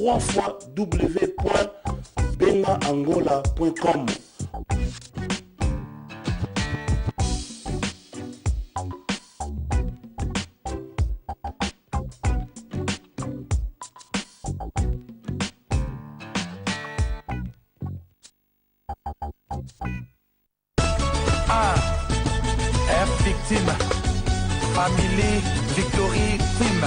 www.bengaangola.com. Family Victory Team.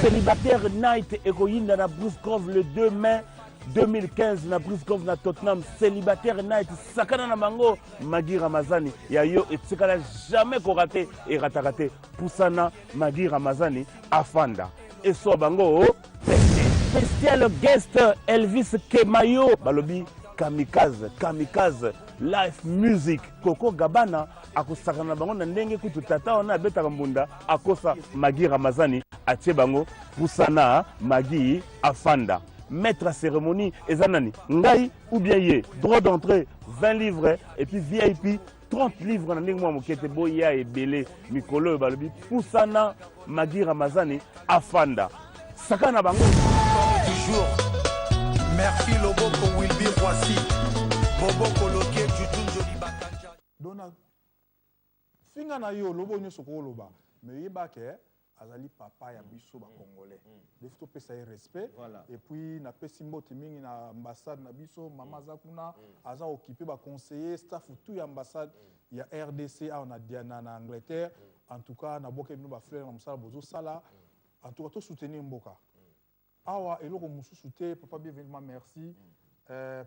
Célibataire Night Egoïne na Bruce Grove le 2 mai 2015 na Bruce Grove na Tottenham. Célibataire Night sakana na bango Magui Ramazani ya yo etikala jamais koraté et rataraté Poussana Magui Ramazani afanda et so bango spécial guest Elvis Kemayo balobi kamikaze live music Coco Gabana akosakana bango na ndenge kutu tata ona betaka mbunda akosa Magui Ramazani atie bango Poussana Magui afanda. Maître à cérémonie ezanani ngai ou bien ye droit d'entrée 20 livres et puis VIP 30 livres na ndenge mwa mokete boya ebele mikolo balobi Poussana Magui Ramazani afanda sakana bango Toujours Merci Loboko Wilby Roissy Boboko Loke Jujun Joli Bakanja Dona finga na yo lobo nyoso ko loba mais yeba ke azali papa ya biso ba congolais defi to pesa respect et puis na pesi mbote mingi na ambassade na biso mama zakuna aza occupé ba conseiller staff tout ya ambassade ya RDC on a Diana na Angleterre en tout cas na boke no ba frère na musala bozo sala en tout cas to soutenir mboka awa eloko mususu te papa bienvenue merci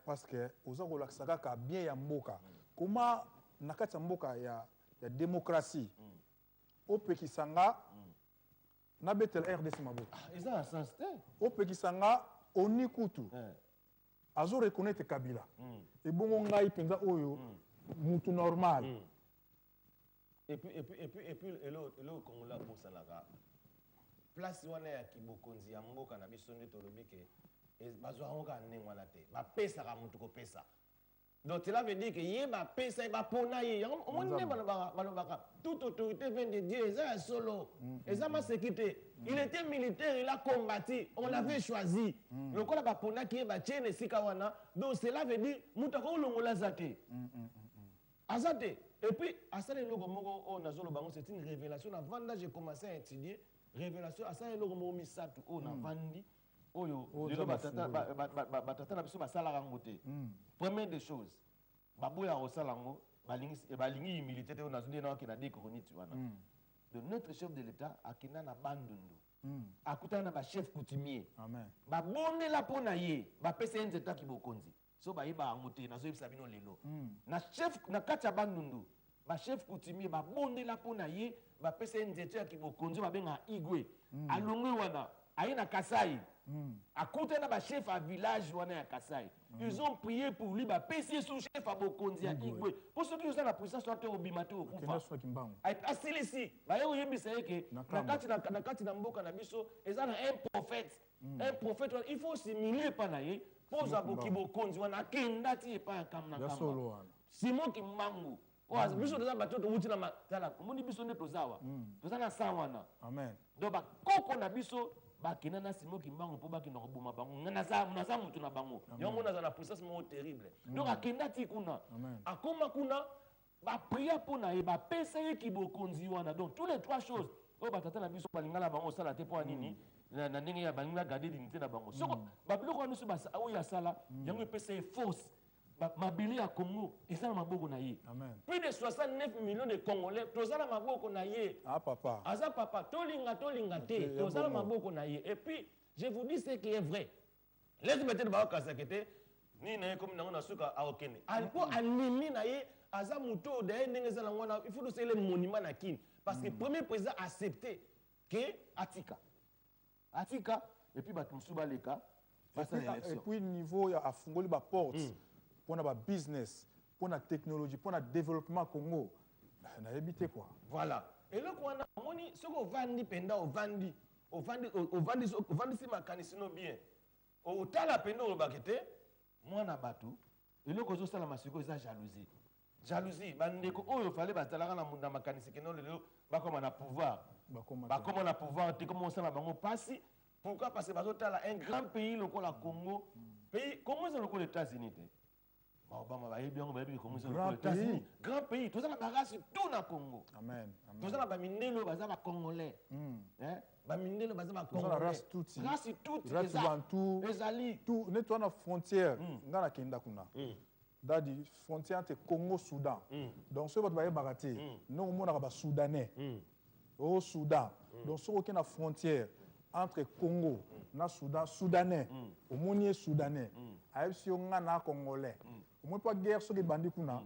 parce que oza ko laksaka ka bien ya mboka comment nakati ya mboka ya démocratie au Pekisanga na betel RDC maboko eza sens te au Pekisanga oni kutu azo reconnaître Kabila et bongo ngai penza oyo mutu normal et puis elo kongola bosalaka place wana ya kibokonzi ya mboka na biso nde tolobi ke bazwa ngoka ndenge wana te bapesaka mutu kopesa. Donc cela veut dire que yeba pesa ba pona ye on ne balobaka toute autorité vient de Dieu ça solo et ça m'a sécurité il était militaire il a combattu on l'avait choisi le kola ba pona ki ba tiene sikawana donc cela veut dire mutaka olongola zate azate et puis asale logo moko on nazolo bango c'est une révélation avant là j'ai commencé à étudier révélation asale logo mo misatu on a vandi oyo lelo batata na biso basala rango te première des choses baboya osala rango balingi humilité te na zunde na kina décoronite wana de notre chef de l'état akina na bandundu akutana na ba chef coutumier amen babonde la pona ye ba pesa nzeta ki bokonzi so ba yeba rango te na zo yebisa bino lelo na chef na kati ya bandundu ba chef coutumier babonde la pona ye ba pesa nzeta ki bokonzi ba benga igwe alongwe wana ayina Kasai à côté de chef à village wana ya Kasai ils ont prié pour lui ba PC sous chef à Bokonzi à Igwe pour ceux qui ont la puissance soit au bimate au kufa ay asilisi ba yo yebisa yeke na kati na mboka na biso ezana un prophète il faut s'humilier pana ye poza boki Bokonzi wana kendati pa kamna kama Simon Kimbangu oza biso toza batoto wuti na matala moni biso ne tozawa tozana sawana amen donc ba koko na biso bakina na Simon Kimbangu po bakina ko boma bango na za mutu na bango yango na za na puissance mo terrible donc akenda ti kuna akoma kuna ba prier pour na e ba pesa ye ki bokonzi wana donc tous les trois choses o batata na biso balingala bango sala te po nini na ndenge ya balinga garder dignité na bango soko ba biloko wana so ba oya sala yango pesa e force mabili ya Congo ezala maboko na ye plus de 69 millions de Congolais tozala maboko na ye papa aza papa tolinga te tozala maboko na ye et puis je vous dis ce qui est vrai laisse mettre ba kasakete ni na ye comme na suka aokene alpo animi na ye aza muto de ndenge ezala ngona il faut que c'est le monument na kin parce que premier président accepté que atika et puis batumsu baleka et puis niveau ya afungoli ba porte pour na business, pour la technologie, pour le développement Congo, on a évité quoi. Voilà. Et là, on a moni, ce qu'on vend penda, on vend si ma canisino bien. Au tala penda au bakete, moi na batu. Et là, qu'on ça la masiko, c'est jalousie. Jalousie. Bandeko, oh, il fallait batala na munda makanisino le ba comme on a pouvoir. Ba comme on a pouvoir, te comme on ça la bango passi. Pourquoi? Parce que un grand pays, le Congo, pays, comment c'est le États-Unis? Obama va bien, comment c'est le États-Unis? Grand pays, tout ça, la bagasse, tout dans le Congo. Amen. Tout ça, la mindelo, bazaba congolais. Bamindelo, bazaba congolais. Race tout. Race tout. Race bantou. Les alliés. Tout. Nettoie la frontière. Ngana kenda kuna. Dadi frontière entre Congo Soudan. Donc ce votre baraté. Nous on a Soudanais. Au Soudan. Donc ce aucune frontière entre Congo na Soudan Soudanais. Au monier Soudanais. AFC ngana Congolais. Au moins pas guerre sur les bandits kuna.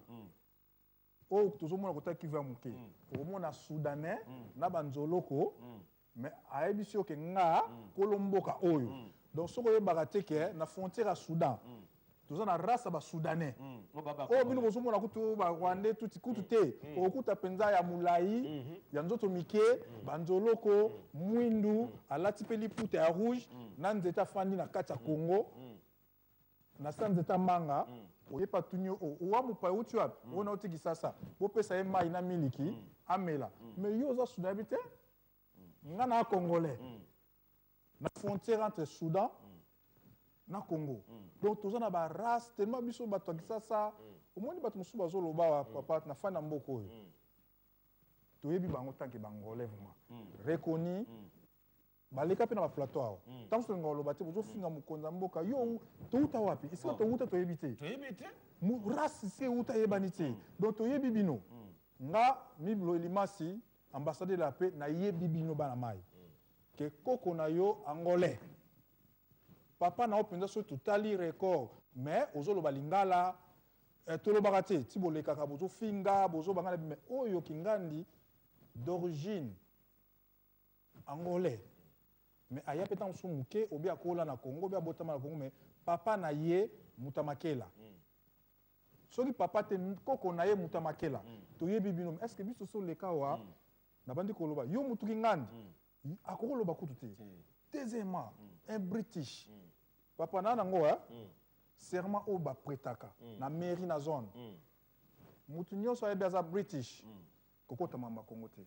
Oh tout le monde a côté qui va mouker. Au moins na Soudanais na banzoloko. Mais AFC que nga Colomboka oyo. Donc ce que baraté que na frontière à Soudan. Tous na race ba soudanais oh bino bosomo na kutu ba rwandais tuti kutu te okuta penza ya mulai ya nzoto mike banzoloko mwindu alati pe liputa ya rouge na nzeta fandi na kati ya Congo na sa nzeta manga oyepa tunyo owa mupa uti wapi ona otiki sasa bopesa ye mai na miliki amela mais yo za Soudan bité ngana congolais na frontière entre Soudan na Congo. Donc tout ça na ba race tellement biso bato kisasa au moins bato musu bazo loba papa na fana mboko. To yebi bango tanki bangolais vraiment. Reconnu baleka pe na ba plateau. Tant que ngolo bate bozo finga mukonza mboka yo to uta wapi? Iska to uta to yebite. To yebite? Mu race se uta yebanite. Donc to yebi bino. Nga miblo elimasi ambassadeur de la paix na yebi bino bana mai. Que koko na yo angolais. Papa n'a pas sur tout tali record mais ozolo balingala tolo bagate tibo le kaka bozo finga bozo bangala mais oyo kingandi d'origine angolais mais aya petan sumuke obi akola na Congo obi abotama na Congo mais papa na ye mutamakela soki papa te koko na ye mutamakela to yebi bino est-ce que biso so le kawa na bandi koloba yo mutuki ngandi akoloba kutu te deuxièmement un british papa na nango serment au ba pretaka na mairie na zone mutu nyonso ayebi aza british kokota mamba Congo te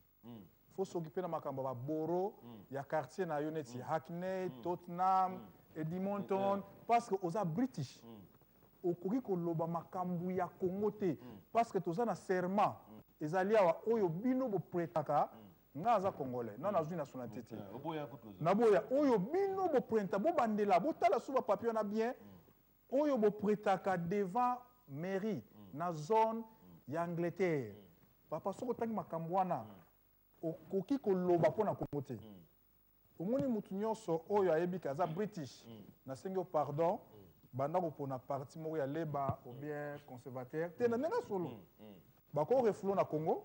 faut s'occuper na makambo ba boro ya quartier na yo neti Hackney Tottenham Edmonton parce que oza british okoki koloba makambo ya Congo te parce que toza na serment ezali awa oyo bino bo pretaka nga aza congolais non azwi nationalité te naboya oyo bino bo prenta bo bandela bo tala suba papier na bien oyo bo pretaka devant mairie na zone ya Angleterre papa soko tangi makambo wana okoki koloba pona Congo te omoni mutu nyonso oyo ayebi kaza british na sengo pardon banda ko pona parti moko ya Labour ou bien conservateur te na nenga solo bako reflo na Congo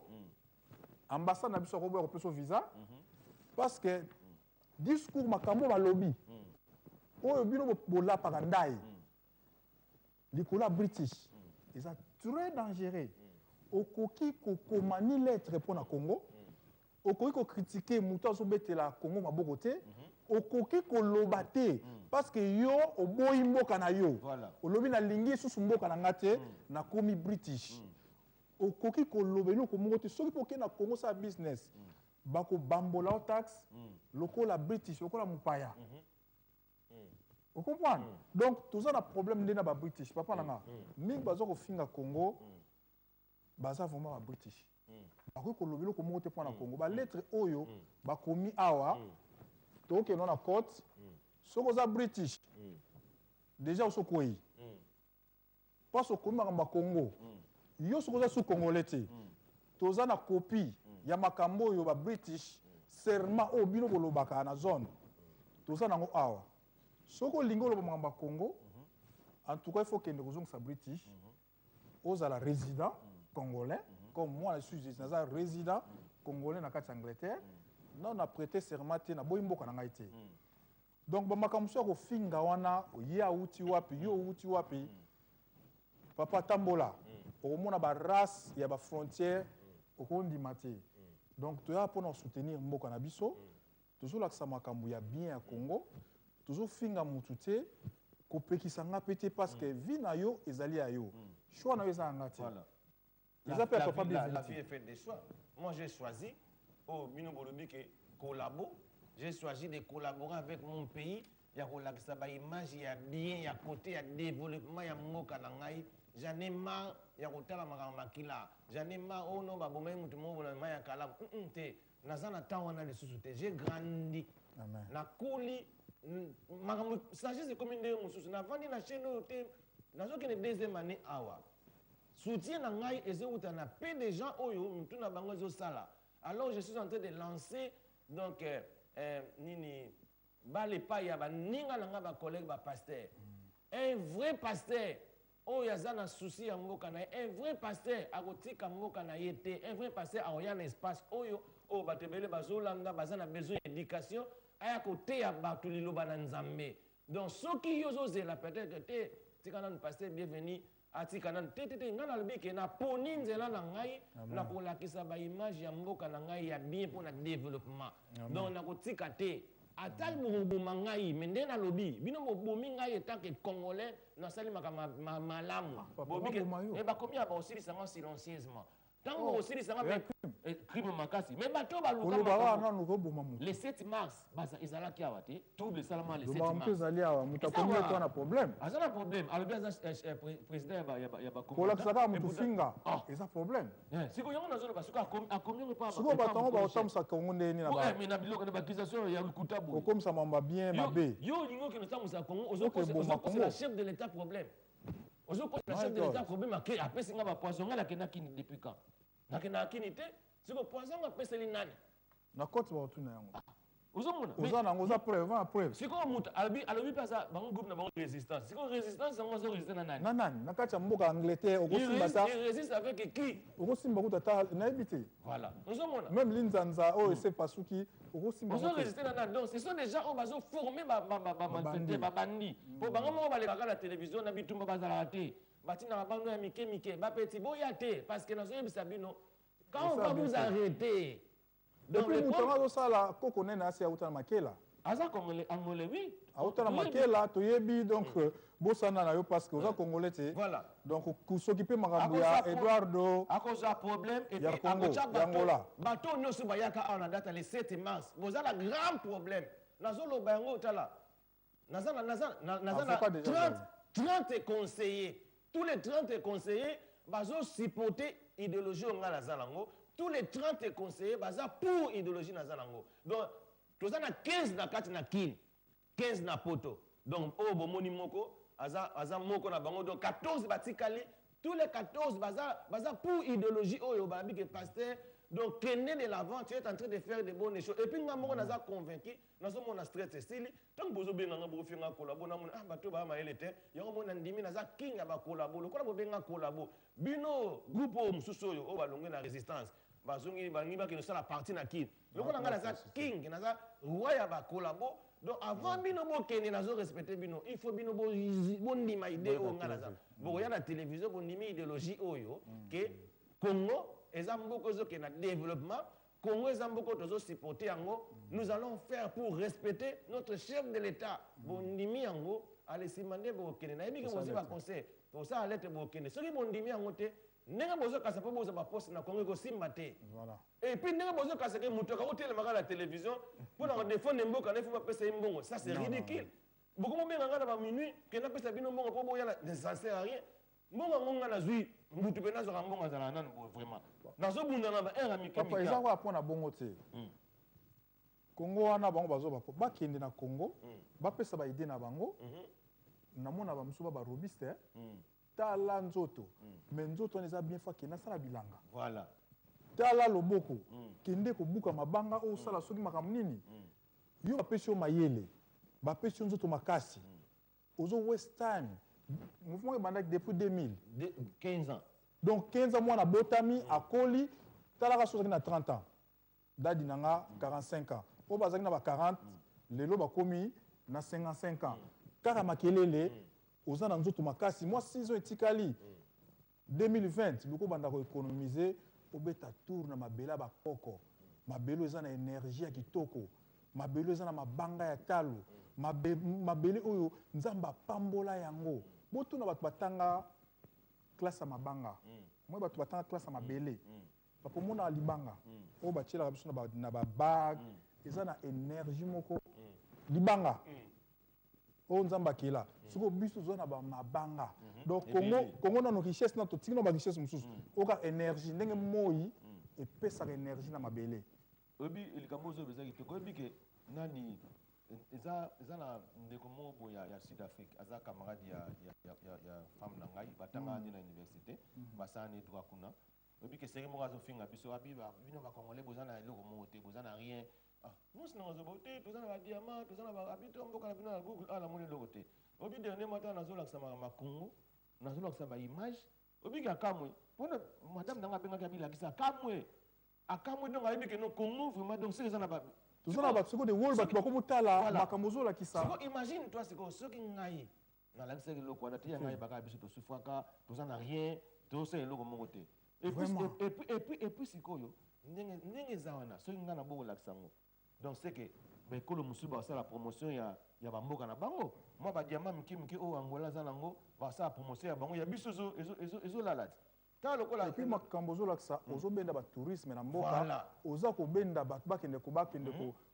ambassade na biso ko boya ko peso visa parce que discours makambo ba lobby oyo bino bola pakandai likola british ils a très dangereux okoki ko komani lettre pour na Congo okoki ko critiquer muto so betela Congo maboko te okoki ko loba te parce que yo oboyi mboka na yo olobi na lingi susu mboka na ngate na komi british okoki koloba eloko moko te soki poke na Congo sa business bako bambola o taxe lokola british lokola mupaya vous comprenez donc tout ça na problème ndena ba british papa nanga mingi bazo ko finga Congo baza vraiment ba british bako koloba eloko moko te pona Congo ba lettre oyo bakomi awa to ke non na cote soko za british déjà osokoi parce que komi ba Congo yo sokoza su congolais te toza na copie ya makambo oyo ba british serment o bino bolobaka na zone toza nango awa soko lingo loba makambo Congo en tout cas il faut que nous sa british ozala résident congolais comme moi je suis résident congolais na kati Angleterre non na prêté serment te na boyimboka na ngai te donc ba makambo so ko finga wana ya uti wapi yo uti wapi papa tambola omona ba race ya ba frontière okondima te donc toya pour soutenir mboka na biso toujours la makambo ya bien ya Congo toujours finga mutu te kopekisa nga pete parce que vie na yo ezali ya yo choix na yo eza ngati la vie est faite des choix moi j'ai choisi au bino bolobi que collabo j'ai choisi de collaborer avec mon pays. Il y a une image, il y a bien, il y a côté, il y a développement, il y a moka nangai. J'en ai marre, il y a côté la makila. J'en ai marre, oh non, bah bon, même tout le monde a un kalam. Nazana tawana les sous-soutés. J'ai grandi. Na kouli, sagesse comme une de mon sous. Na vandi na chaîne nazo qui est deuxième année awa. Soutien na ngai ezeuta na peu de gens oyo mutu na bango zo sala. Alors je suis en train de lancer donc nini bale pa ya ba ninga na nga ba collègue ba pasteur. Un vrai pasteur oyo azana souci ya mboka na un vrai pasteur akotika mboka na yete, un vrai pasteur aoya na espace oyo o batebele bazolanda bazana besoin d'éducation aya kote ya bato liloba na nzambe. Donc soki yo zozela peut-être te tikana na pasteur bienvenue atika na te ngana lobike na poni nzela na ngai na kolakisa ba image ya mboka na ngai ya bien pour na développement. Donc na kotika te atal boboma ngai mende na lobi bino bobomi ngai etant que congolais na sali malamu bobike e ba komi aba osili sango silencieusement. Tango aussi les crime makasi mais bato ba le 7 mars baza ezala ki awate trouble salama le 7 mars ezali awa mutakomi to na problème azana problème alobi aza président ya ba kola saka mutu finga eza problème siko yango nazo ba suka akomi pas siko batango ba otamsa kongo ndeni na ba mais na biloko na accusation ya lukutabu okomisa mamba bien mabe yo lingo ki notamsa kongo ozo la chef de l'état problème ozo la chef de l'état problème après singa ba poisson ngala kenaki depuis quand nakena akini te siko poisson apeseli nani na koti ba otuna yango uzomona uza nango za preuve siko muta alobi pasa bango groupe na bango résistance siko résistance yango zo résister na nani na kati ya mboka Angleterre okosimba ta il résiste avec qui okosimba kuta ta na ebité voilà uzomona même linzanza o ese pasuki okosimba ozo résister na nani donc ce sont des gens on bazo former ba malfaiteur ba bandi po bango mo ba le kaka la télévision na bitumba bazala te batina bando ya mike ba petit boya te parce que nazo yebisa bino quand on va vous arrêter donc le mutango sala koko nena asi auta makela aza congolais oui auta na makela to yebi donc bosana na yo parce que oza congolais te voilà donc s'occuper makambo ya Eduardo à cause un problème et ya Congo Angola bato noso bayaka en date le 7 mars boza la grand problème nazo lo bango tala nazana 30 conseillers. Tous les 30 conseillers bazo supporter idéologie ngala zalango. Tous les 30 conseillers baza pour idéologie na zalango. Donc tous ça na 15 na kati na kin, 15 na poto. Donc o bomoni moko aza moko na bango donc 14 batikali, tous les 14 baza pour idéologie oyo babi que pasteur. Donc, kende de l'avant, tu es en train de faire de bonnes choses. Et puis, nous sommes convaincus, nous sommes en stress. Tant que vous avez un collabo, bateau ba maele te, yango mona ndimi naza king ba collabo, le collabo benga collabo. Bino groupe mususoyo o balonge na résistance. Bazongi bangi ba ki no sala partie na kin. Le kona ngala za king naza roi ya ba collabo. Donc avant bino bo kende nazo respecter bino, il faut bino bo ndima idée o ngala za. Bo ya na télévision bo ndimi idéologie oyo que Congo ezamboko zo ke na développement Congo ezamboko tozo supporter yango nous allons faire pour respecter notre chef de l'état bondimi yango allez simande bo kene na yebi ke bozi ba conseil pour ça alerte bo kene soki bondimi yango te nenga bozo kasa po bozo ba poste na Congo ko simba te voilà et puis nenga bozo kasa ke mutoka hôtel maka la télévision pour na défendre mboka na faut pesa mbongo ça c'est ridicule beaucoup mo benga ngana ba minuit ke na pesa bino mbongo po boya la ça sert à rien mbongo ngonga na zui mutu pena zo mbongo za nana vraiment nazo bunda na ba era mikemika papa eza kwa pona bongo te Congo wana bango bazo ba kende na Congo ba pesa ba idée na bango na mona ba musuba ba robiste tala nzoto mais nzoto neza bien fa kena sala bilanga voilà tala loboko kende ko buka mabanga o sala soki makambo nini yo ba pesi o mayele ba pesi nzoto makasi ozo waste time mouvement est bandé depuis 2000 15 ans donc 15 ans moi na botami à Koli talaka soki na 30 ans dadi nanga 45 ans o bazaki na ba 40 lelo ba komi na 55 ans kaka makelele oza na nzoto makasi moi 6 ans etikali 2020 loko banda ko économiser obeta tour na mabela ba koko mabelo eza na énergie ya kitoko mabelo eza na mabanga ya talo mabele oyo nzamba pambola yango botu na bato batanga classe ya mabanga moi bato batanga classe ya mabele bapomona libanga oyo batielaka biso na babag eza na énergie moko libanga oyo nzambe akela sikoyo biso toza na bamabanga donc kongo nano richesse na totiki na barichesse mosusu oyoka énergie ndenge moi epesaka énergie na mabele oyebi likambo ozo bezaki te koyebi ke nani eza na ndeko moko ya sud afrique aza camarade ya femme na ngai batangani na université basani droit kuna oyebi ke senge moko azofinga biso bino bakongolais boza na eloko moko te boza na rien nous na ozoba te toza na badiamant toza na babito mboka na bino na google namoni eloko te oyebi dernier matin nazolakisa makongo nazolakisa baimage oyebi ke akamwe mpona madame nanga abengaki abilakisa akamwe donc ayebi ke no congo vraiment donc soki eza na tozala bato sikoyo de wol bato bakomotala makambo ozolakisa sikoyo imagine toi sikoyo soki ngai nalakisaki eloko wana te ya ngai baka biso tosufraka toza na rien tosala eloko moko te et puis sikoyo ndenge eza wana soki ngai nabo kolakisa yango donc c'est que baekolo mosusu basala promotion ya bamboka na bango mwa badiama mike oyo angola aza nango basala promotion ya bango ya biso ezolala te epuis makambo ozolakisa ozobenda batourisme na mboka oza kobenda bato bakende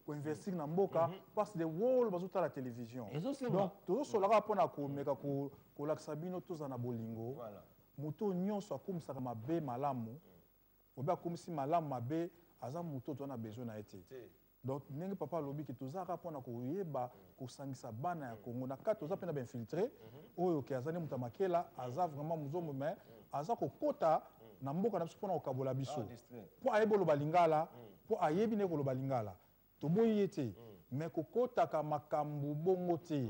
koinvestir na mboka parce de wol bazotala télévision donc tozosolaka mpona komeka kolakisa bino toza na bolingo moto nyonso akomisaka mabe malamu obe akomisi malamu mabe aza moto toza na besoin na ye te donc ndenge papa alobi ke tozalaka mpona koyeba kosangisa bana ya kongo na kati toza mpe na bainfiltré oyo ke aza nde moto amakela aza vraiment mozombo me aza kokota na mboka na biso mpona kokabola biso mpo ayebi oloba lingala mpo ayebi nde koloba lingala toboyi ye te me kokotaka makambo bongo te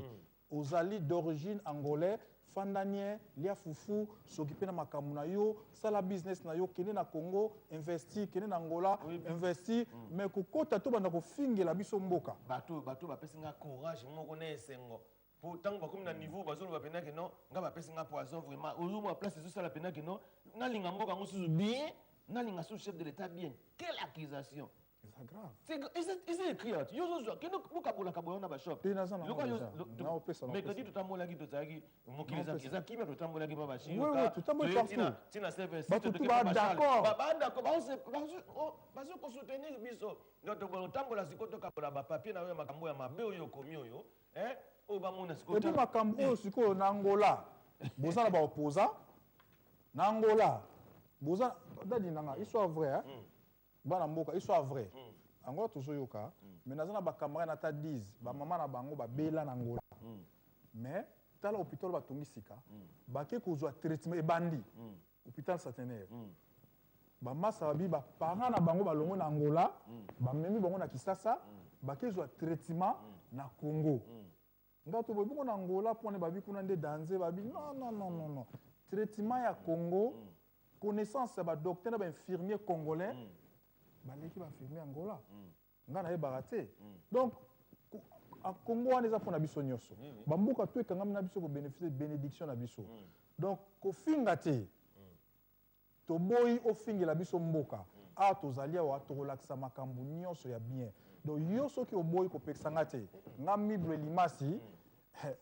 ozali d'origine angolais fandanie lia fufu soki mpe na makambo na yo sala business na yo kende na congo investi kende na angola investi me kokota to banda kofingela biso mboka bato bapesi nga courage moko na esengo po ntango bakomi na niveau bazoloba penaki no nga bapesi nga poison vraiment ozomwa place ezosala penaki no nalinga mboka yango susu bien nalinga sous chef de l'état bien quelle accusation c'est grave c'est écrit yo zozwa kende bokabolaka boyo na bashop mercredi totambolaki tozalaki mokili eza kimia totambolaki pa bachinotina bazokosoutenir biso totambola sikoyo tokabola bapapier na oyo makambo ya mabe oyo okomi oyo oyo bamona sikoyo epi makambo oyo sikoyo na angola boza na baopposa na angola boza dadi nanga histoire vrai bana mboka histoire vrai angola tozoyoka mais naza na bacamarade ata 10 bamama na bango babela na angola mais tala hôpital batongi sika bake kozwa traitement ebandi hôpital centenaire bamasa babi baparent na bango balongo na angola bamemi bango na kisasa bake zwa traitement na congo nga to boyi bongo na angola mpona babi kuna nde danger babi non traitement ya congo connaissance ya badocteur na bainfirmier congolais baleki bainfirmier angola nga nayebaka te donc congo wana eza mpona biso nyonso bamboka to ekangami na biso kobénéficie bénédiction na biso donc kofinga te toboyi ofingela biso mboka awa tozali awa tokolakisa makambo nyonso ya bien donc yo soki oboyi kopekisanga te nga mible limasi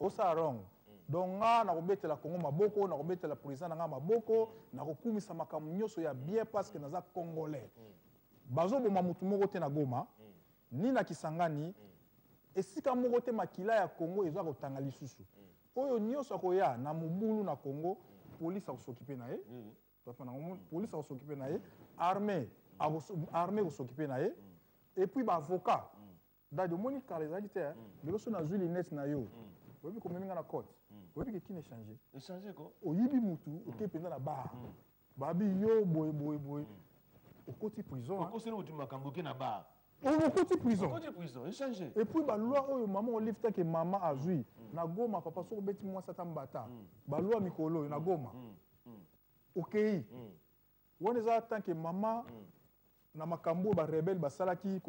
osala wrong donc nga nakobetela kongo maboko nakobetela président na nga maboko nakokumisa makambo nyonso ya bien parce que naza congolais bazoboma mutu moko te na Goma ni na Kisangani esika moko te makila ya Congo ezwa kotanga lisusu oyo nyonso akoya na mobulu na Congo police akosokipe na ye police akosokipe na ye armée akosokipe na ye et puis ba avocat dadi omoni kala ezali te lelo so nazwi linete na yo oyebi komeminga na cote oyebi kekini échange ko oyibi mutu oke mpenza na bar babi yo boye okoti prison okoseli mutu makambo ke na bar okoti prison échange et puis baloi oyo mama olifta ke mama azwi na Goma papa soko beti mwasi ata mbata baloi mikolo oyo na Goma okei wana eza tant que mama na makambo oyo barebele basalaki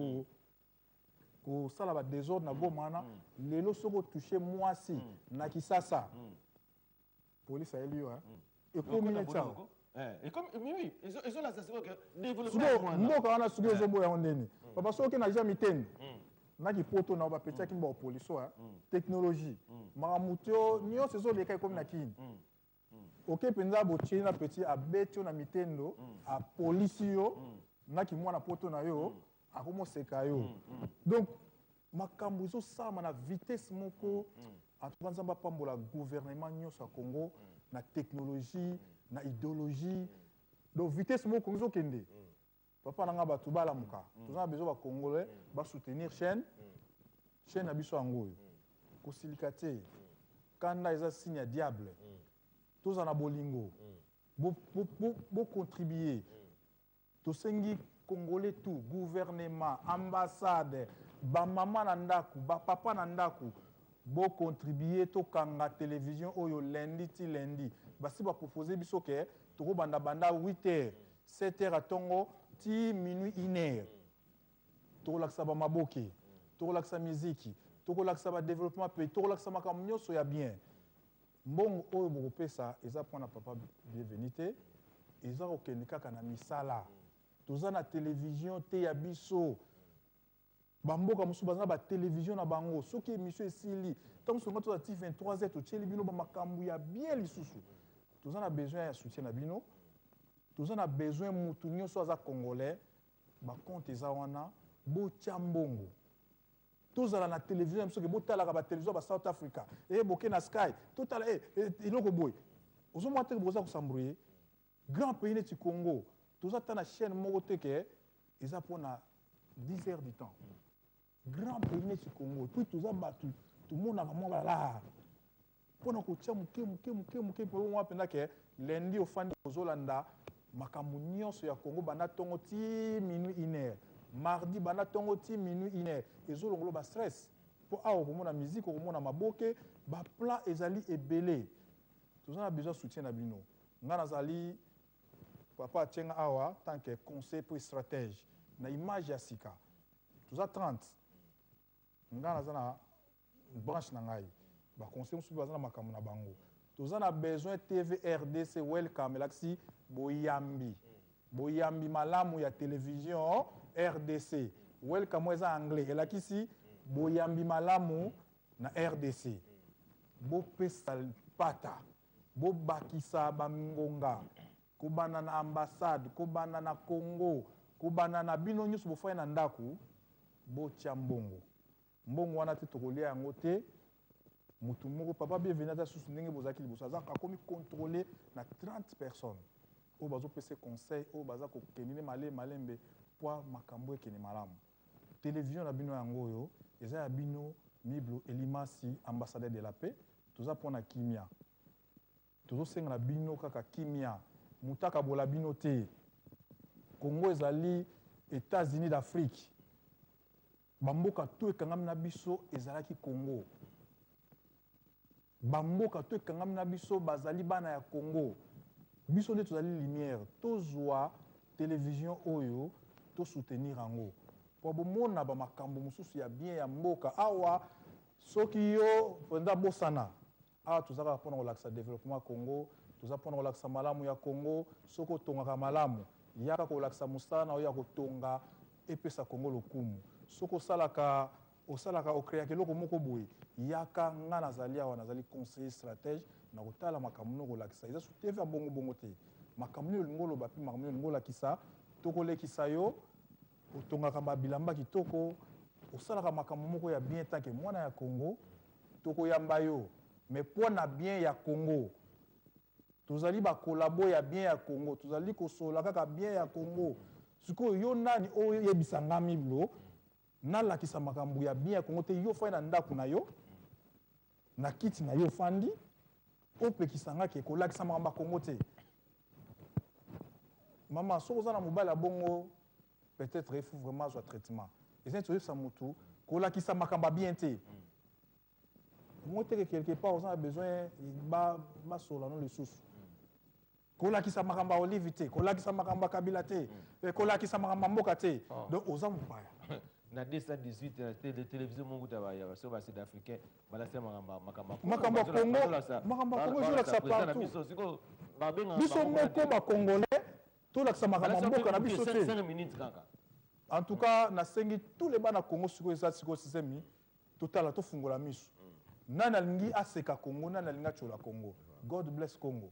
kosala badésordre na Goma wana lelo soko otouche mwasi na Kisasa police ayeli yo ekomi neti awa mboka wana soki ozomboya yango ndeni papa soki na ja mitendo naki poto na bapetiaki mba opoliso technologie makambo to nyonso ezoleka ekomi na kini oke mpenza botie na peti abeti yo na mitendo apolisi yo naki mwana poto na yo akomoseka yo donc makambo ezosala na vitesse moko en tout cas nzambe apambola gouvernement nyonso ya Congo na technologie na idéologie donc vitesse moko ezokende papa nanga bato balamuka toza besoin ba congolais ba soutenir chaîne na biso yango oyo kosilika te kanda eza signe ya diable toza na bolingo bo contribuer tosengi congolais tout gouvernement ambassade ba mama na ndaku ba papa na ndaku bo contribuer tokanga télévision oyo lundi ti lundi basi ba proposer biso ke toko banda 8h 7h atongo ti minuit 1h tokolakisa ba maboke tokolakisa miziki tokolakisa ba développement pays tokolakisa makambo nyonso ya bien mbongo oyo bokopesa eza mpona papa bienvenu te eza kokende kaka na misala toza na télévision te ya biso bamboka mosusu baza na batélévision na bango soki émission esili ntango songa toza ti 23h totieli bino bamakambo ya bien lisusu toza na besoin ya soutien na bino toza na besoin mutu nyonso aza congolais bakonte eza wana botia mbongo tozala na télévision ya biso ke botalaka batélévision ba South Africa boke na Sky totala eloko boye ozomona te boza kosambrouye grand pays neti Congo toza ta na chaîne moko te ke eza mpona 10 heures du temps grand pays neti Congo puis toza bato tomonaka mwa balaa mpona kotia moke mpo mwa mpena ke lundi ofandi ozolanda makambo nyonso ya Congo banda ntongo ti minuit 1h mardi banda ntongo ti minuit 1h ezolongolo ba stress mpo awa okomona musique okomona maboke baplan ezali ebele toza na besoin soutien na bino nga nazali papa atienga awa tant que conseil pour stratège na image ya sika toza 30 nga naza na branche na ngai baconseil mosusu baza na makambo na bango toza na besoin TV RDC welcome elakisi boyambi malamu ya télévision RDC welcome eza anglais elakisi boyambi malamu na RDC bopesa pata bobakisa bangonga kobanda na ambassade kobanda na Congo kobanda na bino nyonso bofaya na ndaku botia mbongo wana te tokolia yango te mutu moko papa bienvenu ata susu ndenge bozalaki liboso aza akomi contrôler na 30 personnes oyo bazopesa conseil oyo baza kokendine malembe mpo makambo ekende malamu télévision na bino yango oyo eza ya bino Miblo Elimasi ambassadeur de la paix toza mpona kimia tozosenga na bino kaka kimia mutaka bola bino te Congo ezali États-Unis d'Afrique bamboka to ekangami na biso ezalaki Congo bamboka to ekangami na biso bazali bana ya Congo biso nde tozali lumière tozwa télévision oyo to soutenir yango po bomona bamakambo mosusu ya bien ya mboka awa soki yo penda bosana awa toza kaka mpona kolakisa développement ya Congo toza mpona kolakisa malamu ya Congo soki otongaka malamu yaka kolakisa mosala na oyo ya kotonga epesa Congo lokumu soki osalaka okreaka eloko moko boye yaka nga nazali awa nazali conseiller stratège na kotala makambo no kolakisa eza su TV ya bongo te makambo no olingo oloba mpe makambo no olingo olakisa tokolekisa yo otongaka babilamba kitoko osalaka makambo moko ya bien tanke mwana ya Congo tokoyamba yo mais mpo na bien ya Congo tozali bakolabo ya bien ya Congo tozali kosola kaka bien ya Congo sikoyo yo nani oyo yebisa nga Miblo nalakisa makambo ya bien ya Congo te yo fai na ndaku na yo na kiti na yo fandi opekisa nga ke kolakisa makambo ya Congo te mama soki oza na mobali ya bongo peut-être il faut vraiment azwa traitement ezali toyebisa motu kolakisa makambo ya bien te ngo teke quelque part oza na besoin basola no lisusu kolakisa makambo ya olive te kolakisa makambo ya kabila te kolakisa makambo ya mboka te donc oza mopaya na 218 télévision mongo ya baso ba sud africain balasa makambo ya Congo ezolakisa partout biso moko bacongolais tolakisa makambo ya mboka na biso te 5 minutes kaka en tout cas nasengi tous les bana Congo sikoyo eza sikoyo sistemi totala tofungola miso nani alingi aseka Congo nani alingi atiola Congo God bless Congo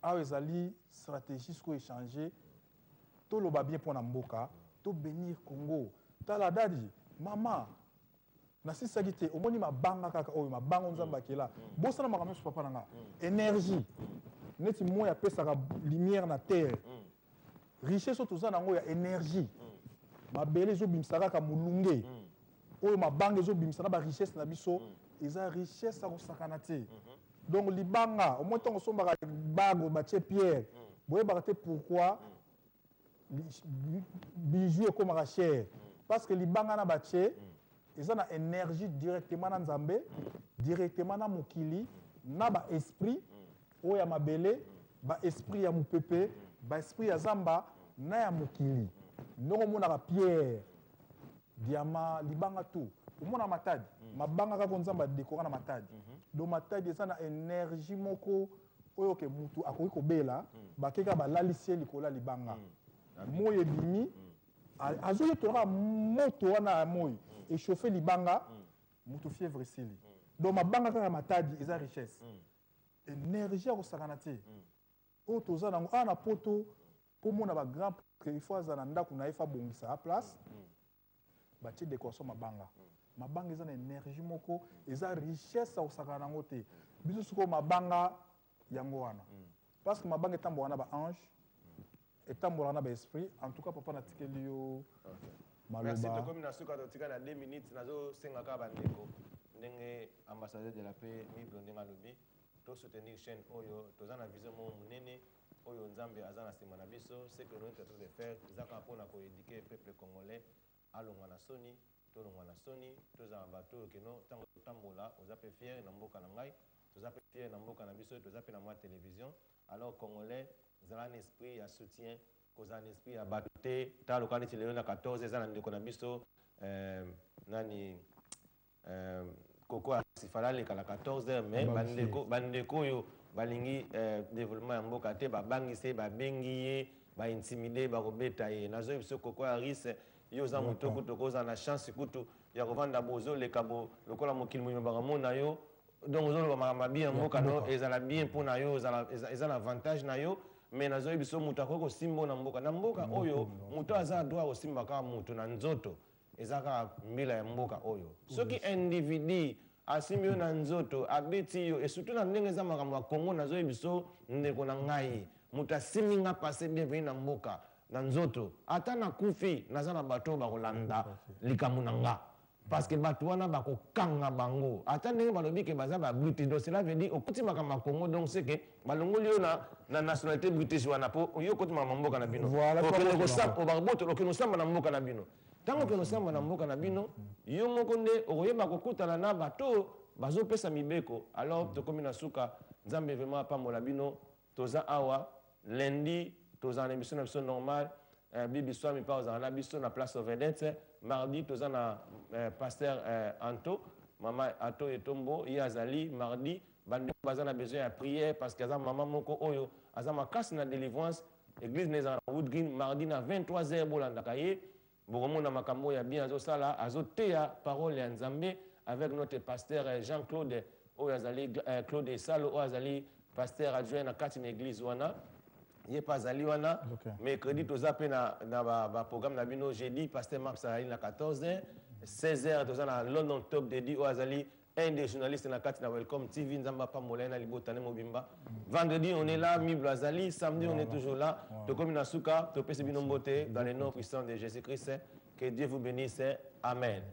awa ezali stratégie sikoyo échanger toloba bien mpona mboka to bénir Congo tala dadi mama nasisaki te omoni mabanga kaka oyo mabanga nzambe akela bosana makambo nyonso papa na nga énergie neti moya apesaka lumière na terre richesse oyo toza nango ya énergie mabele ezobimisa kaka molunge oyo mabanga ezobimisa na barichesse na biso eza richesse akosakana te donc libanga omoi ntango osombaka bago batie pierre boyebaka te pourquoi bijou ekomaka cher parce que libanga na batie eza na énergie directement na nzambe directement na mokili na baesprit oyo ya mabele baesprit ya mopepe baesprit ya zamba na ya mokili ndenge omonaka pierre diamant libanga tu omona matadi mabanga kaka nzambe adekora na matadi donc matadi eza na énergie moko oyo ke mutu akoki kobela bakeka balalisi ye likolo ya libanga moi ebimi azoyetolaka moto wana ya moi échauffe libanga mutu fièvre esili donc mabanga kaka matadi eza richesse énergie akosakana te oyo toza nango awa na poto mpo mona bagrand il faut aza na ndako na ye fa bongisa a place batie décoration mabanga mabanga eza na énergie moko eza richesse akosakana nango te biso sikoyo mabanga yango wana parce que mabanga etambola na baange etambola na baesprit en tout cas papa natikeli yo maloba merci tokomi na suka totika na 2 minutes nazosengaka bandeko ndenge ambassadeur de la paix miblo ndenge alobi tosoutenir chaîne oyo toza na vision moko monene oyo nzambe aza na nsima na biso ce que nous train de faire ezaka mpona koéduke peuple congolais alongwa na soni tolongwa na soni tozala bato oyo keno ntango totambola oza mpe fier na mboka na ngai toza mpe fier na mboka na biso toza mpe na mwa télévision alors congolais ezala na esprit ya soutien kozala na esprit ya bato te tala lokola neti lelo na 14 eza na ndeko na biso nani koko asifala aleka na 14 mais bandeko oyo balingi développement ya mboka te babangisi ye babengi ye baintimide bakobeta ye nazoyi biso koko ya rise yo oza moto kutu okozala na chance kutu ya kovanda bozoleka lokola mokili moyima bakamona yo donc ozoloba makambo bien ya mboka no ezala bien mpo na yo eza na avantage na yo mais nazoyi biso moto akoki kosimba na mboka oyo moto aza droit kosimba kaka moto na nzoto eza kaka mbila ya mboka oyo soki individu asimbi yo na nzoto abeti yo et surtout na ndenge eza makambo ya Congo nazoyi biso ndeko na ngai moto asimbi nga passe bienvenu na mboka na nzoto ata nakufi naza na bato bakolanda likambo na nga parce que bato wana bakokanga bango ata ndenge balobi ke baza ba british donc cela veut dire okuti makambo ya Congo donc c'est que balongoli yo na nationalité british wana po yo okoti makambo mboka na bino okende kosamba obaboto okende kosamba na mboka na bino ntango okende kosamba na mboka na bino yo moko nde okoyeba kokutana na bato bazopesa mibeko alors tokomi na suka nzambe vraiment apambola bino toza awa lundi toza na émission na biso normal bibi swami pa ozala na biso na place Vedette mardi toza na pasteur Anto mama Ato Etombo ye azali mardi bandeko baza na besoin ya prière parce que aza mama moko oyo aza makasi na délivrance église na ezala na Wood Green mardi na 23h bolandaka ye bokomona makambo ya bien azosala azoteya parole ya nzambe avec notre pasteur Jean-Claude oyo azali Claude Esalo oyo azali pasteur adjoint na kati na église wana ye pas azali wana mercredi toza mpe na programme na bino jeudi pasteur Max azali na 14h 16h toza na London Top Dedi oyo azali un des journalistes na kati na Welcome TV nzambe apambola na libotane mobimba vendredi on est là Miblo azali samedi on est toujours là tokomi na suka topesi bino mbote dans le nom puissant de Jésus-Christ que Dieu vous bénisse amen.